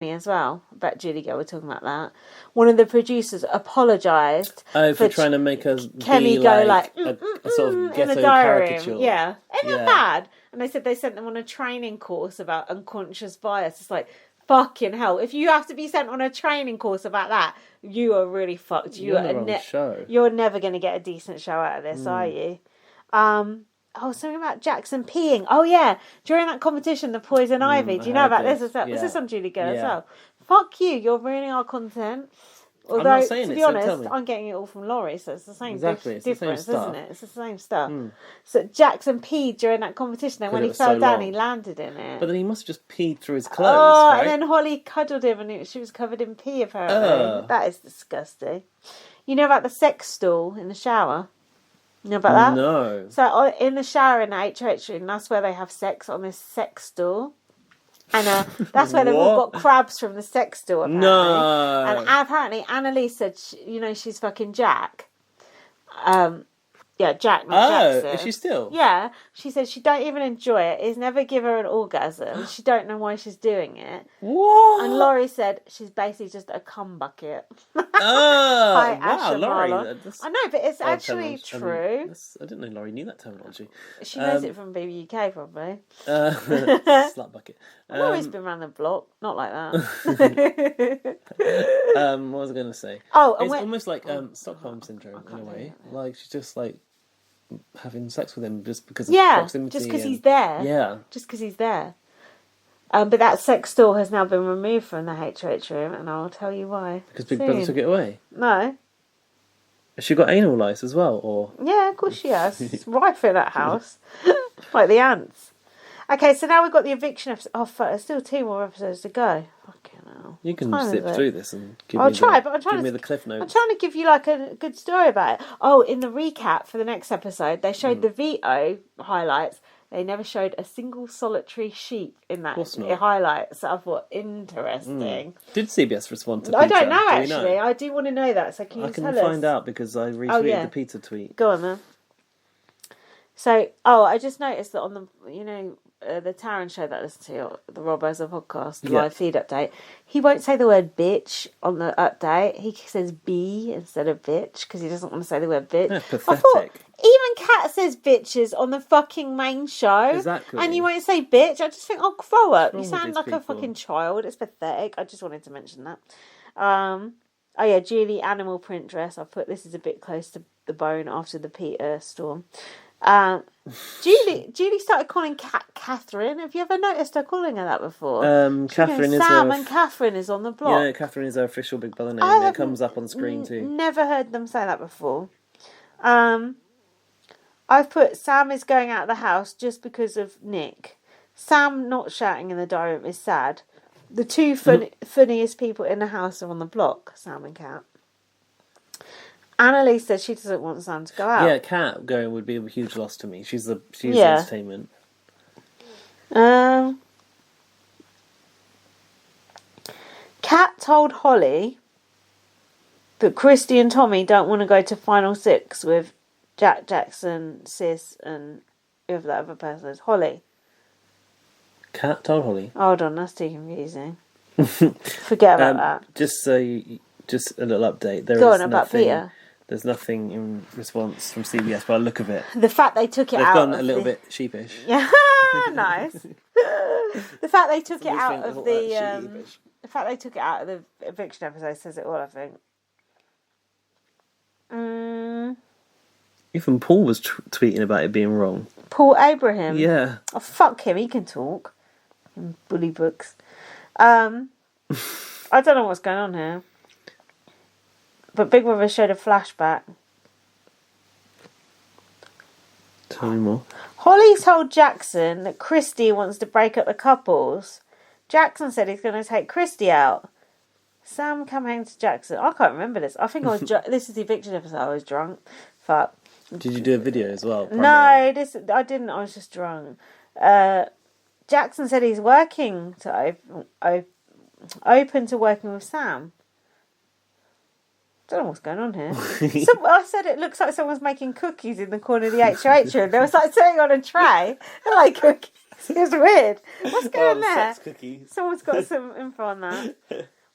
as well. I bet Julie Girl were talking about that. One of the producers apologised. For trying to make us Kenny be go a sort of ghetto in the diary caricature. room. Yeah, isn't that bad? And they sent them on a training course about unconscious bias. It's like, fucking hell! If you have to be sent on a training course about that, you are really fucked. You're on the wrong show. You're never going to get a decent show out of this, are you? Something about Jackson peeing. Oh yeah, during that competition, the poison ivy. Do you know about this? Was this on Julie Girl as well? Fuck you! You're ruining our content. Although, I'm not saying to be honest, I'm getting it all from Laurie, so it's the same difference, isn't it? It's the same stuff. So Jackson peed during that competition, and when he fell down, he landed in it. But then he must have just peed through his clothes, right? And then Holly cuddled him, and she was covered in pee, apparently. That is disgusting. You know about the sex stool in the shower? You know about that? No. So in the shower in the HH room, that's where they have sex, on this sex stool. And that's where they've all got crabs from the sex stool, apparently. No. And apparently Annalise said, she's fucking Jack. Jack, not Jackson. Is she still? Yeah. She said she don't even enjoy it. It's never give her an orgasm. She don't know why she's doing it. What? And Laurie said she's basically just a cum bucket. Wow, Laurie. I know, but it's actually true. I didn't know Laurie knew that terminology. She knows it from BB UK, probably. Slut bucket. Laurie's been around the block. Not like that. What was I going to say? It's almost like Stockholm Syndrome, in a way. Like, she's just like having sex with him just because of proximity. Just because he's there. Yeah. Just because he's there. But that sex stool has now been removed from the HH room, and I'll tell you why. Because Big Brother took it away? No. Has she got anal lice as well, or...? Yeah, of course she has. It's rife in that house. Like the ants. Okay, so now we've got the eviction episode. Oh, fuck, there's still 2 more episodes to go. Fucking hell. You can zip through this and give me the cliff notes. I'm trying to give you like a good story about it. Oh, in the recap for the next episode, they showed the veto highlights. They never showed a single solitary sheep in that highlights. So I thought, interesting. Did CBS respond to I don't know, actually. I do want to know that. So can you tell us? I can find out because I retweeted the pizza tweet. Go on, then. So, I just noticed that on the, the Taron show that I listen to, the Rob Oza podcast, the live feed update, he won't say the word bitch on the update. He says B instead of bitch because he doesn't want to say the word bitch. Yeah, pathetic. I thought, even Kat says bitches on the fucking main show. Exactly. And you won't say bitch. I just think, grow up. You sound like a fucking child. It's pathetic. I just wanted to mention that. Julie animal print dress. I put this is a bit close to the bone after the Peter storm. Julie started calling Kat Catherine. Have you ever noticed her calling her that before? Catherine is Sam and Catherine is on the block. Yeah, Catherine is her official Big Brother name. It comes up on screen too. Never heard them say that before. I've put Sam is going out of the house just because of Nick. Sam not shouting in the diary room is sad. The 2 funniest people in the house are on the block, Sam and Kat. Annalise says she doesn't want Sam to go out. Yeah, Kat going would be a huge loss to me. She's the entertainment. Kat told Holly that Christy and Tommy don't want to go to Final 6 with Jack, Jackson, Sis, and whoever that other person is. Holly. Kat told Holly? Hold on, that's too confusing. Forget about that. Just a little update. Go on about Peter. There's nothing in response from CBS by the look of it. The fact they took it They've out. They've gone a little bit sheepish. Yeah, nice. The fact they took it out of the fact they took it out of the eviction episode says it all, I think. Even Paul was tweeting about it being wrong. Paul Abraham. Yeah. Oh, fuck him. He can talk. Bully books. I don't know what's going on here. But Big Brother showed a flashback. Tell me more. Holly told Jackson that Christy wants to break up the couples. Jackson said he's going to take Christy out. Sam came home to Jackson. I can't remember this. I think I was this is the eviction episode. I was drunk. Fuck. Did you do a video as well? Primarily? No, I didn't. I was just drunk. Jackson said he's working to open to working with Sam. I don't know what's going on here. I said it looks like someone's making cookies in the corner of the HOH room. There was like something on a tray. They're like cookies. It's weird. What's going on there? Sex cookies. Someone's got some info on that.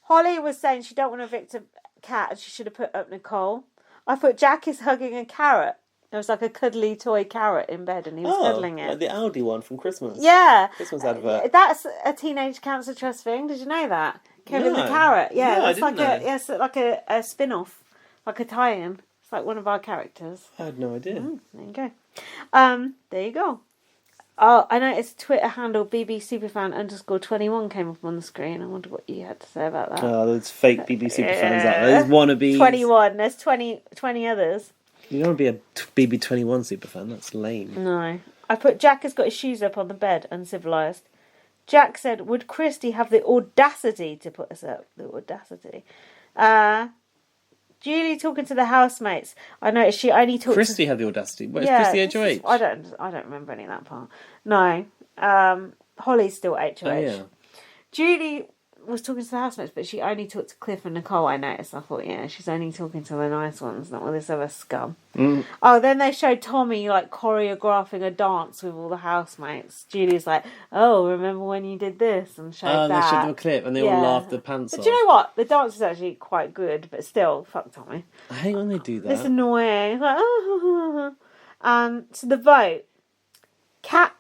Holly was saying she don't want to evict a cat and she should have put up Nicole. I thought Jack is hugging a carrot. There was like a cuddly toy carrot in bed and he was cuddling it. Like the Aldi one from Christmas. Yeah. Christmas advert. That's a Teenage Cancer Trust thing. Did you know that? Kevin the Carrot. Yeah, no, it's like a spin-off, like a tie-in. It's like one of our characters. I had no idea. There you go. There you go. Oh, I noticed Twitter handle bbsuperfan_21 came up on the screen. I wonder what you had to say about that. Oh, there's fake BB Superfans out there. There's wannabes. 21. There's 20 others. You don't want to be a BB21 superfan. That's lame. No. I put Jack has got his shoes up on the bed, uncivilised. Jack said, would Christy have the audacity to put us up? The audacity. Julie talking to the housemates. I noticed she only talked Christy had the audacity. Where's Christy HOH? I don't remember any of that part. No. Holly's still HOH. Oh, yeah. Julie was talking to the housemates, but she only talked to Cliff and Nicole, I noticed. I thought, yeah, she's only talking to the nice ones, not with this other scum. Oh, then they showed Tommy, like, choreographing a dance with all the housemates. Julie's like, oh, remember when you did this? And showed that. They showed them a clip, and they all laughed their pants off. But do you know what? The dance is actually quite good, but still, fuck Tommy. I hate when they do that. It's annoying. It's like, so the vote. Kat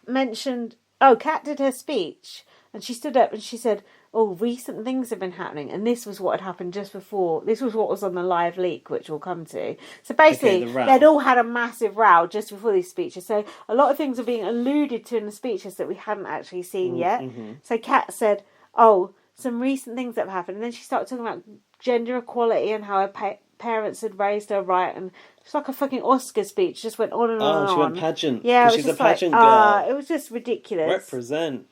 did her speech, and she stood up and she said, oh, recent things have been happening, and this was what had happened just before. This was what was on the live leak, which we'll come to. So basically, they'd all had a massive row just before these speeches. So a lot of things are being alluded to in the speeches that we hadn't actually seen yet. Mm-hmm. So Kat said, oh, some recent things that have happened. And then she started talking about gender equality and how her parents had raised her right. And it's like a fucking Oscar speech. Just went on and on and on. Oh, she went pageant. Yeah, she's a pageant girl. It was just ridiculous. Represent.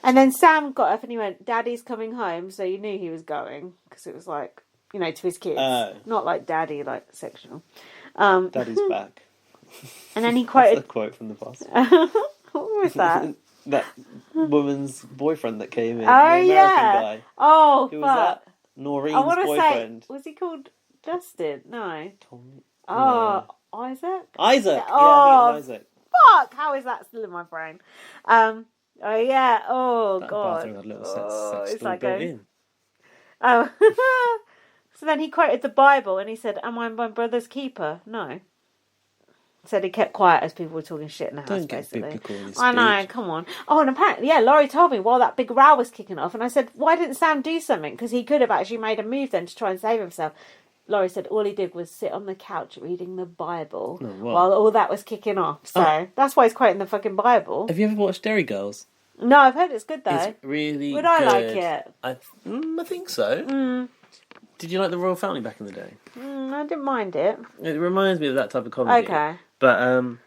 And then Sam got up and he went, Daddy's coming home, so you knew he was going, because it was like, to his kids. Not like Daddy, like sectional. Daddy's back. And then he quoted... That's a quote from the boss. What was that? That woman's boyfriend that came in. Oh, the American guy. Oh, Who was that? Noreen's boyfriend. Was he called Justin? No. Tommy. Oh, no. Isaac? Isaac. Oh, I think it was Isaac. Fuck! How is that still in my brain? Oh yeah. Oh that god. Bathroom had a little sex doll built in. Oh. So then he quoted the Bible and he said, "Am I my brother's keeper?" No. Said he kept quiet as people were talking shit in the house. Don't get basically. biblical in this I know. speech. Come on. Oh, and apparently, yeah, Laurie told me while that big row was kicking off, and I said, "Why didn't Sam do something?" Because he could have actually made a move then to try and save himself. Laurie said all he did was sit on the couch reading the Bible while all that was kicking off. So that's why he's quoting the fucking Bible. Have you ever watched Derry Girls? No, I've heard it's good though. It's really Would good. I like it? I think so. Did you like the Royal Family back in the day? I didn't mind it. It reminds me of that type of comedy. Okay. But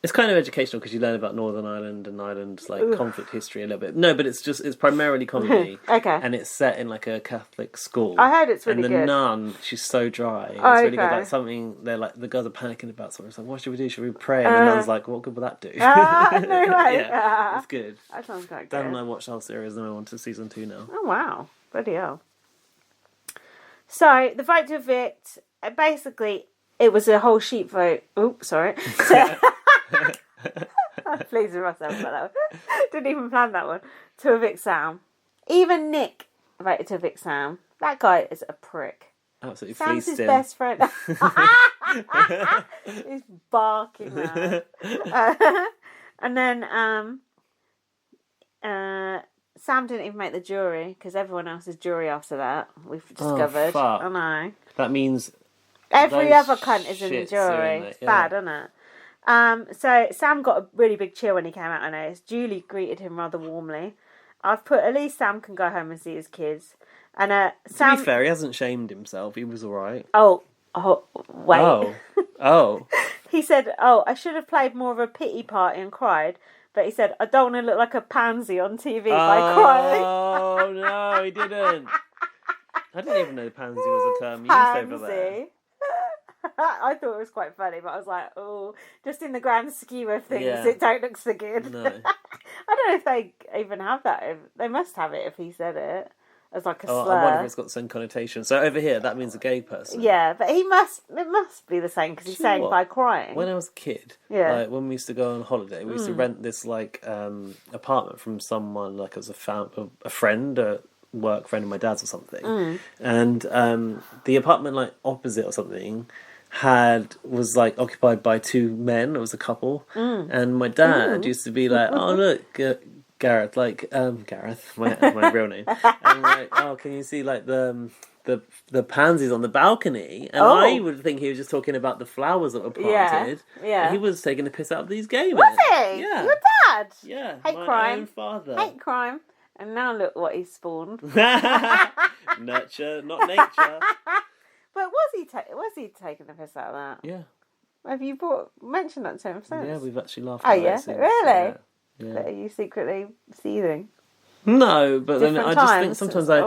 it's kind of educational because you learn about Northern Ireland and Ireland's like conflict history a little bit. No, but it's primarily comedy. Okay. And it's set in like a Catholic school. I heard it's really good. good. And the nun, she's so dry. It's really good. Like something, they're like, the girls are panicking about something. It's like, what should we do? Should we pray? And the nun's like, what good will that do? No way. Yeah, it's good. That sounds quite good. Dan and I watched the whole series and I'm on to season 2 now. Oh wow. Bloody hell. So, the vote to evict, basically, it was a whole sheep vote. Oops, sorry. I'm pleased with myself about that one. Didn't even plan that one. To evict Sam. Even Nick voted to evict Sam. That guy is a prick. Absolutely Sam's fleeced his him. best friend. He's barking now. And then Sam didn't even make the jury because everyone else is jury after that. We've discovered. Oh, fuck. I know. That means every other cunt is in the jury. It's bad, isn't it? So Sam got a really big cheer when he came out. I noticed. Julie greeted him rather warmly. I've put at least Sam can go home and see his kids. And Sam. To be fair, he hasn't shamed himself. He was all right. Oh, wait. Oh. He said, "Oh, I should have played more of a pity party and cried." But he said, "I don't want to look like a pansy on TV by crying." Oh no, he didn't. I didn't even know pansy was a term used over there. I thought it was quite funny, but I was like, oh, just in the grand scheme of things, Yeah. it don't look so good. No. I don't know if they even have that. They must have it if he said it. as like a slur. I wonder if it's got the same connotation. So over here, that means a gay person. Yeah, but it must be the same because he's saying by crying. When I was a kid, like when we used to go on holiday, we used to rent this like apartment from someone, like as a friend, a work friend of my dad's or something. And the apartment like opposite or something was like occupied by two men. It was a couple, and my dad used to be like, "Oh look, Gareth, like Gareth, my real name." And like, "Oh, can you see like the pansies on the balcony?" And I would think he was just talking about the flowers that were planted. Yeah. He was taking the piss out of these gay men. Was he? Yeah. Your dad? Yeah. Hate my crime. own father. Hate crime. And now look what he's spawned. Nurture, not nature. But was he taking the piss out of that? Yeah. Have you mentioned that to him since? Yeah, we've actually laughed. Oh yeah, since. really? Yeah. Are you secretly seething? No, but then I just think sometimes I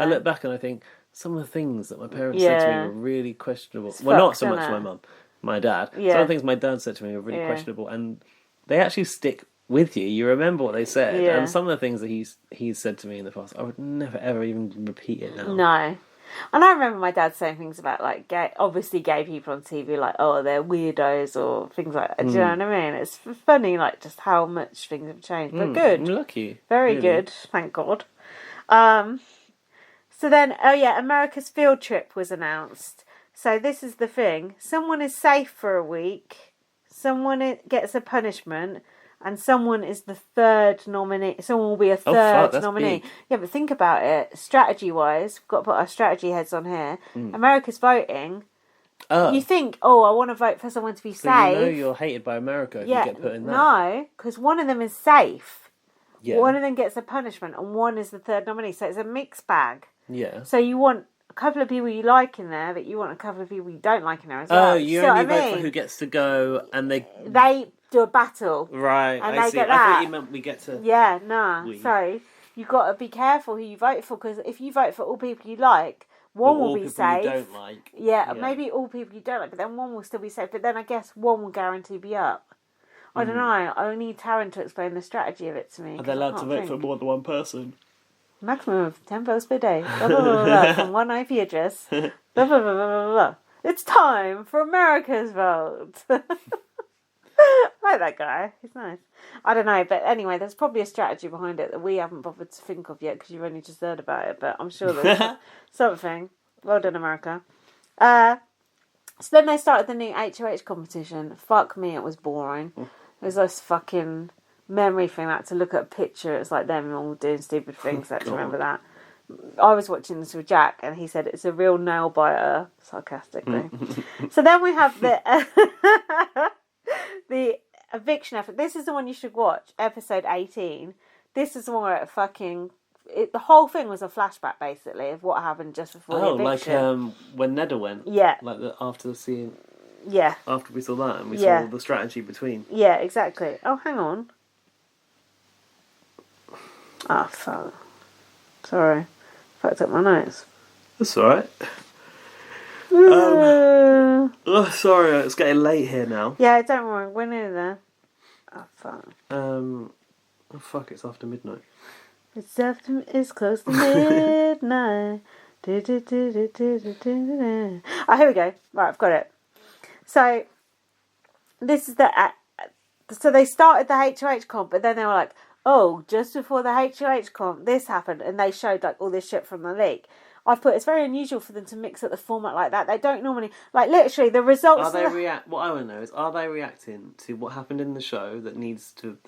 look back and I think some of the things that my parents said to me were really questionable. Not so much my mum, my dad. Some of the things my dad said to me were really questionable, and they actually stick with you. You remember what they said, and some of the things that he's said to me in the past, I would never ever even repeat it now. No. And I remember my dad saying things about like obviously gay people on TV, like, oh, they're weirdos or things like that. Do you know what I mean? It's funny, like just how much things have changed. But good, lucky, very really good, thank God. So then, America's field trip was announced. So this is the thing: someone is safe for a week, someone gets a punishment, and someone is the third nominee. Someone will be a third nominee. Big. Yeah, but think about it. Strategy-wise, we've got to put our strategy heads on here. America's voting. You think, I want to vote for someone to be safe. You know you're hated by America if you get put in that. No, because one of them is safe. Yeah. One of them gets a punishment, and one is the third nominee. So it's a mixed bag. Yeah. So you want a couple of people you like in there, but you want a couple of people you don't like in there as well. Oh, you only vote for who gets to go, and they do a battle. Right, and I they see. Get I that. thought you meant we get to... Yeah, no. So, you've got to be careful who you vote for, because if you vote for all people you like, one will be safe. You don't like. Yeah, maybe all people you don't like, but then one will still be safe. But then I guess one will guarantee be up. I don't know. I need Taryn to explain the strategy of it to me. Are they allowed to vote for more than one person? Maximum of 10 votes per day. Blah, blah, blah, blah, from one IP address. Blah, blah, blah, blah, blah, blah. It's time for America's vote. I like that guy. He's nice. I don't know, but anyway, there's probably a strategy behind it that we haven't bothered to think of yet because you've only just heard about it. But I'm sure there's something. Well done, America. So then they started the new HOH competition. Fuck me, it was boring. It was this fucking memory thing. I had to look at a picture. It's like them all doing stupid things. I had to remember that. I was watching this with Jack, and he said it's a real nail biter, sarcastically. So then we have the eviction effort. This is the one you should watch, episode 18. This is the one where the whole thing was a flashback, basically, of what happened just before the eviction. Like when Neda went? Yeah. Like after seeing... Yeah. After we saw that, and we saw the strategy between... Yeah, exactly. Oh, hang on. Oh, fuck. Sorry. Fucked up my notes. That's alright. Sorry, it's getting late here now. Yeah, don't worry, we're near there. Oh, fuck. It's after midnight. It's close to midnight. Oh, here we go. Right, I've got it. So, this is so they started the HOH comp, but then they were like, oh, just before the HOH comp, this happened, and they showed like all this shit from the leak. I've put, it's very unusual for them to mix up the format like that. They don't normally, like, literally the results. What I want to know is, are they reacting to what happened in the show that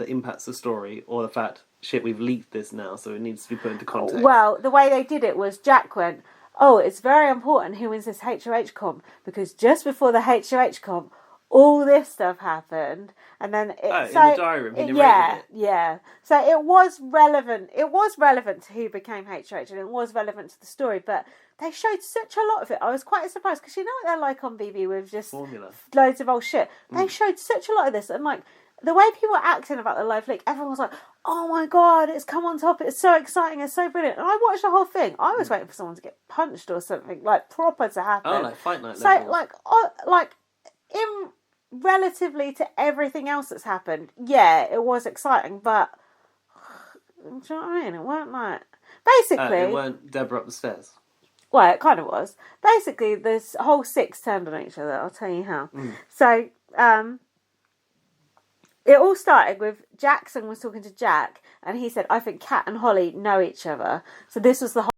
impacts the story, or the fact, shit, we've leaked this now, so it needs to be put into context? Well, the way they did it was Jack went, oh, it's very important who wins this HOH comp, because just before the HOH comp, all this stuff happened, and then in the diary room, he narrated it. Yeah. So it was relevant. It was relevant to who became HOH, and it was relevant to the story. But they showed such a lot of it. I was quite surprised because you know what they're like on BB with just formula, loads of old shit. They showed such a lot of this, and like the way people were acting about the live leak, everyone was like, "Oh my god, it's come on top! It's so exciting! It's so brilliant!" And I watched the whole thing. I was waiting for someone to get punched or something like proper to happen. Oh, like fight night. So levels. like in relatively to everything else that's happened, yeah, it was exciting, but do you know what I mean? It weren't like... Basically... it weren't Deborah up the stairs. Well, it kind of was. Basically, this whole six turned on each other. I'll tell you how. So, it all started with Jackson was talking to Jack, and he said, I think Kat and Holly know each other. So this was the whole